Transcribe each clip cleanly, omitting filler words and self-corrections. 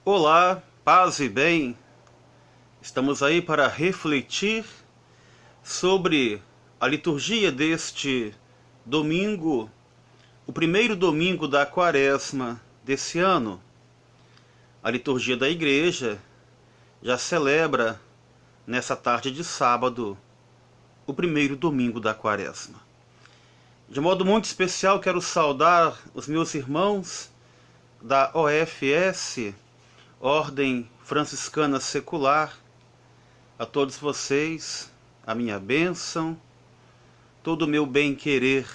Olá, paz e bem. Estamos aí para refletir sobre a liturgia deste domingo, o primeiro domingo da Quaresma desse ano. A liturgia da Igreja já celebra, nessa tarde de sábado, o primeiro domingo da Quaresma. De modo muito especial, quero saudar os meus irmãos da OFS, Ordem Franciscana Secular. A todos vocês, a minha bênção, todo o meu bem-querer.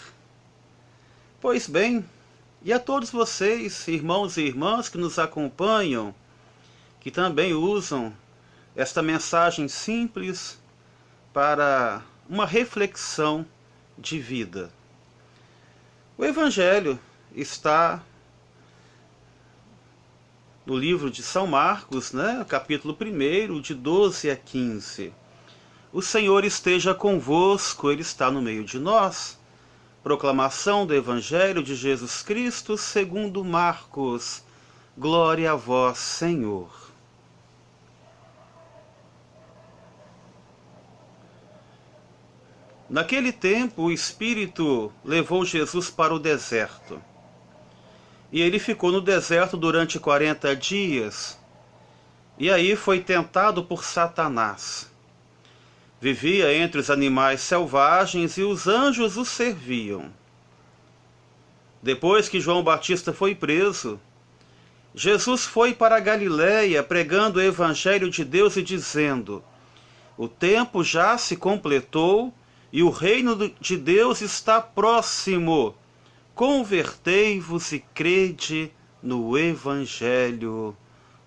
Pois bem, e a todos vocês, irmãos e irmãs que nos acompanham, que também usam esta mensagem simples para uma reflexão de vida. O Evangelho está no livro de São Marcos, capítulo 1, de 12 a 15. O Senhor esteja convosco, Ele está no meio de nós. Proclamação do Evangelho de Jesus Cristo segundo Marcos. Glória a vós, Senhor. Naquele tempo, o Espírito levou Jesus para o deserto. E ele ficou no deserto durante 40 dias. E aí foi tentado por Satanás. Vivia entre os animais selvagens e os anjos o serviam. Depois que João Batista foi preso, Jesus foi para a Galiléia pregando o Evangelho de Deus e dizendo: o tempo já se completou e o reino de Deus está próximo. Convertei-vos e crede no Evangelho.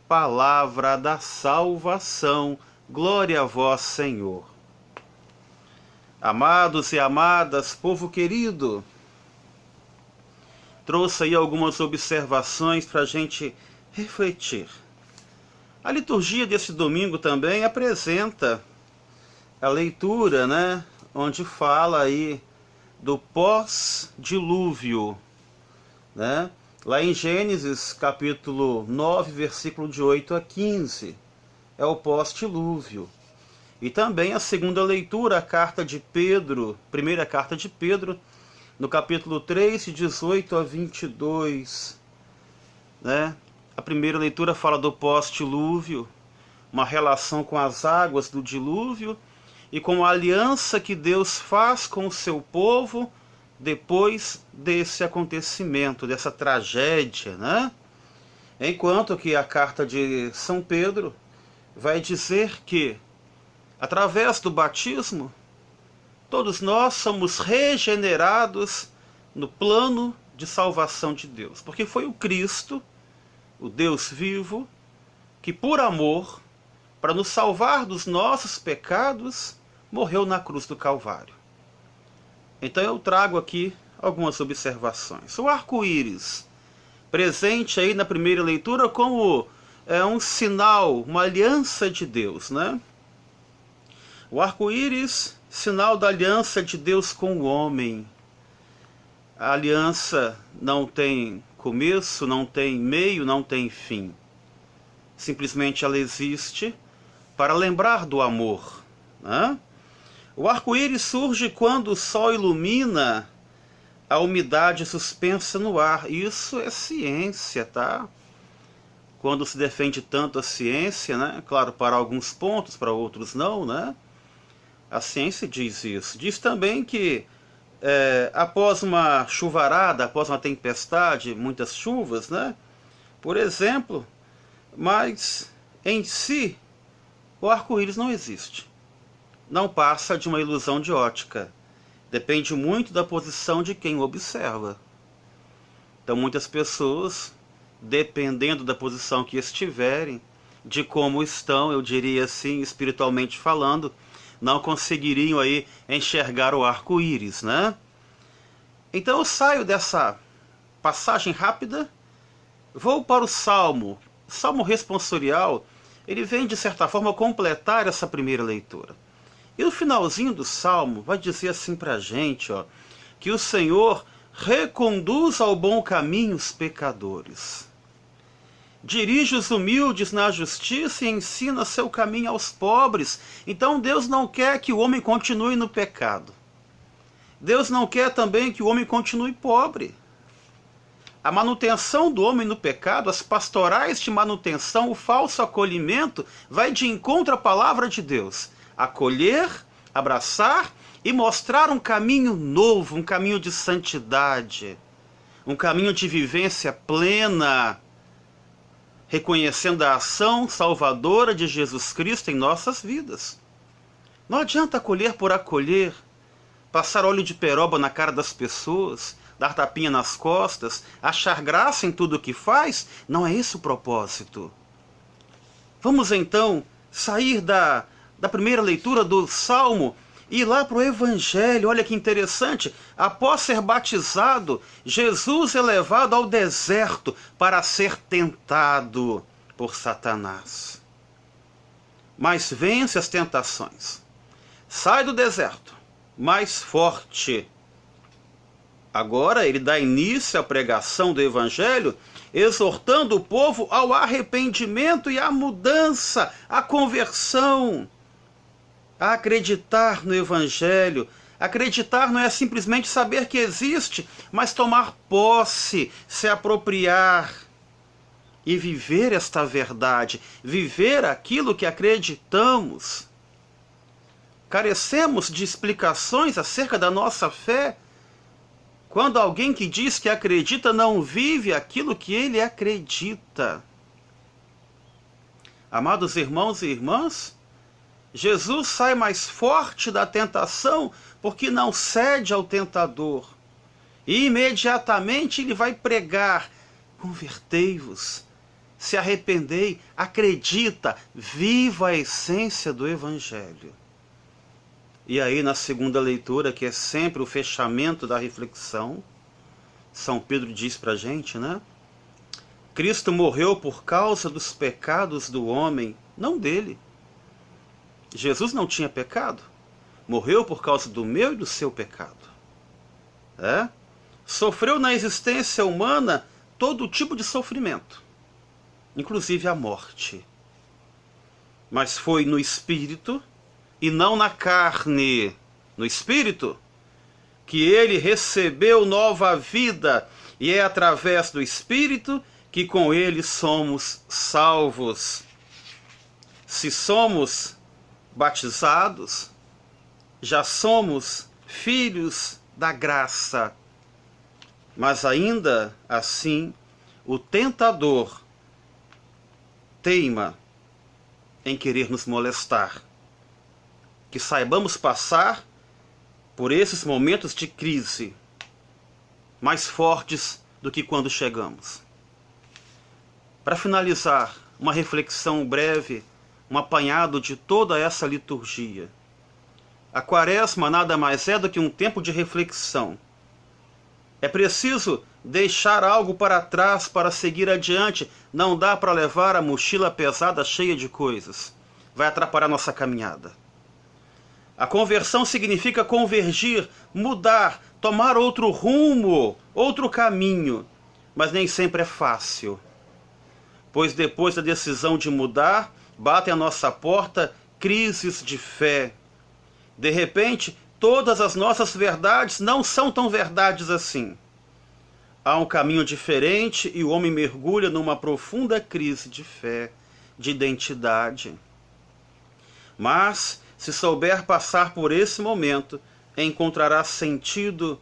Palavra da salvação. Glória a vós, Senhor. Amados e amadas, povo querido, trouxe aí algumas observações para a gente refletir. A liturgia desse domingo também apresenta a leitura, onde fala aí do pós-dilúvio, Lá em Gênesis, capítulo 9, versículo de 8 a 15, é o pós-dilúvio. E também a segunda leitura, a carta de Pedro, primeira carta de Pedro, no capítulo 3, de 18 a 22, A primeira leitura fala do pós-dilúvio, uma relação com as águas do dilúvio, e com a aliança que Deus faz com o seu povo depois desse acontecimento, dessa tragédia, Enquanto que a carta de São Pedro vai dizer que, através do batismo, todos nós somos regenerados no plano de salvação de Deus. Porque foi o Cristo, o Deus vivo, que por amor, para nos salvar dos nossos pecados, morreu na cruz do Calvário. Então eu trago aqui algumas observações. O arco-íris, presente aí na primeira leitura como um sinal, uma aliança de Deus, O arco-íris, sinal da aliança de Deus com o homem. A aliança não tem começo, não tem meio, não tem fim. Simplesmente ela existe para lembrar do amor, O arco-íris surge quando o sol ilumina a umidade suspensa no ar. Isso é ciência, Quando se defende tanto a ciência, Claro, para alguns pontos, para outros não, A ciência diz isso. Diz também que após uma chuvarada, após uma tempestade, muitas chuvas, Por exemplo, mas em si, o arco-íris não existe. Não passa de uma ilusão de ótica. Depende muito da posição de quem o observa. Então muitas pessoas, dependendo da posição que estiverem, de como estão, eu diria assim, espiritualmente falando, não conseguiriam aí enxergar o arco-íris, Então eu saio dessa passagem rápida, vou para o Salmo. O Salmo responsorial, ele vem de certa forma completar essa primeira leitura. E no finalzinho do Salmo vai dizer assim para a gente, que o Senhor reconduz ao bom caminho os pecadores. dirige os humildes na justiça e ensina seu caminho aos pobres. Então Deus não quer que o homem continue no pecado. Deus não quer também que o homem continue pobre. A manutenção do homem no pecado, as pastorais de manutenção, o falso acolhimento, vai de encontro à palavra de Deus. Acolher, abraçar e mostrar um caminho novo, um caminho de santidade, um caminho de vivência plena, reconhecendo a ação salvadora de Jesus Cristo em nossas vidas. Não adianta acolher por acolher, passar óleo de peroba na cara das pessoas, dar tapinha nas costas, achar graça em tudo o que faz. Não é esse o propósito. Vamos então sair da primeira leitura do Salmo e ir lá para o Evangelho. Olha que interessante. Após ser batizado, Jesus é levado ao deserto para ser tentado por Satanás. Mas vence as tentações. Sai do deserto mais forte. Agora ele dá início à pregação do Evangelho, exortando o povo ao arrependimento e à mudança, à conversão, a acreditar no Evangelho. Acreditar não é simplesmente saber que existe, mas tomar posse, se apropriar e viver esta verdade, viver aquilo que acreditamos. Carecemos de explicações acerca da nossa fé, quando alguém que diz que acredita não vive aquilo que ele acredita. Amados irmãos e irmãs, Jesus sai mais forte da tentação porque não cede ao tentador. E imediatamente ele vai pregar: convertei-vos, se arrependei, acredita, viva a essência do Evangelho. E aí, na segunda leitura, que é sempre o fechamento da reflexão, São Pedro diz para a gente, né? Cristo morreu por causa dos pecados do homem, não dele. Jesus não tinha pecado. Morreu por causa do meu e do seu pecado. Sofreu na existência humana todo tipo de sofrimento, inclusive a morte. Mas foi no Espírito e não na carne, no Espírito, que ele recebeu nova vida, e é através do Espírito que com ele somos salvos. Se somos batizados, já somos filhos da graça. Mas ainda assim, o tentador teima em querer nos molestar. Que saibamos passar por esses momentos de crise mais fortes do que quando chegamos. Para finalizar, uma reflexão breve, um apanhado de toda essa liturgia. A Quaresma nada mais é do que um tempo de reflexão. É preciso deixar algo para trás para seguir adiante. Não dá para levar a mochila pesada cheia de coisas. Vai atrapalhar nossa caminhada. A conversão significa convergir, mudar, tomar outro rumo, outro caminho. Mas nem sempre é fácil. Pois depois da decisão de mudar, batem à nossa porta crises de fé. De repente, todas as nossas verdades não são tão verdades assim. Há um caminho diferente e o homem mergulha numa profunda crise de fé, de identidade. Mas, se souber passar por esse momento, encontrará sentido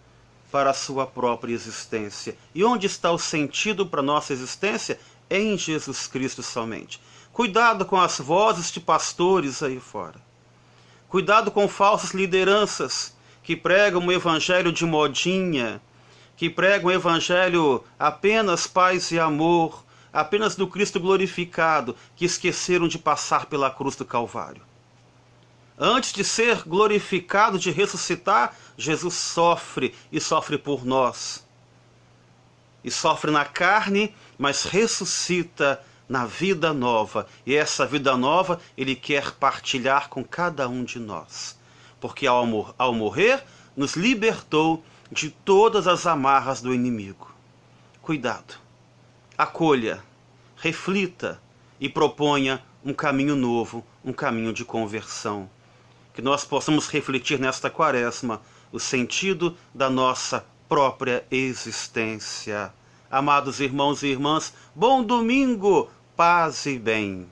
para a sua própria existência. E onde está o sentido para a nossa existência? Em Jesus Cristo somente. Cuidado com as vozes de pastores aí fora. Cuidado com falsas lideranças que pregam um evangelho de modinha, que pregam um evangelho apenas paz e amor, apenas do Cristo glorificado, que esqueceram de passar pela cruz do Calvário. Antes de ser glorificado, de ressuscitar, Jesus sofre e sofre por nós. E sofre na carne, mas ressuscita na vida nova. E essa vida nova ele quer partilhar com cada um de nós. Porque ao morrer, nos libertou de todas as amarras do inimigo. Cuidado. Acolha. reflita e proponha um caminho novo, um caminho de conversão. Que nós possamos refletir nesta quaresma o sentido da nossa própria existência. Amados irmãos e irmãs, bom domingo, paz e bem.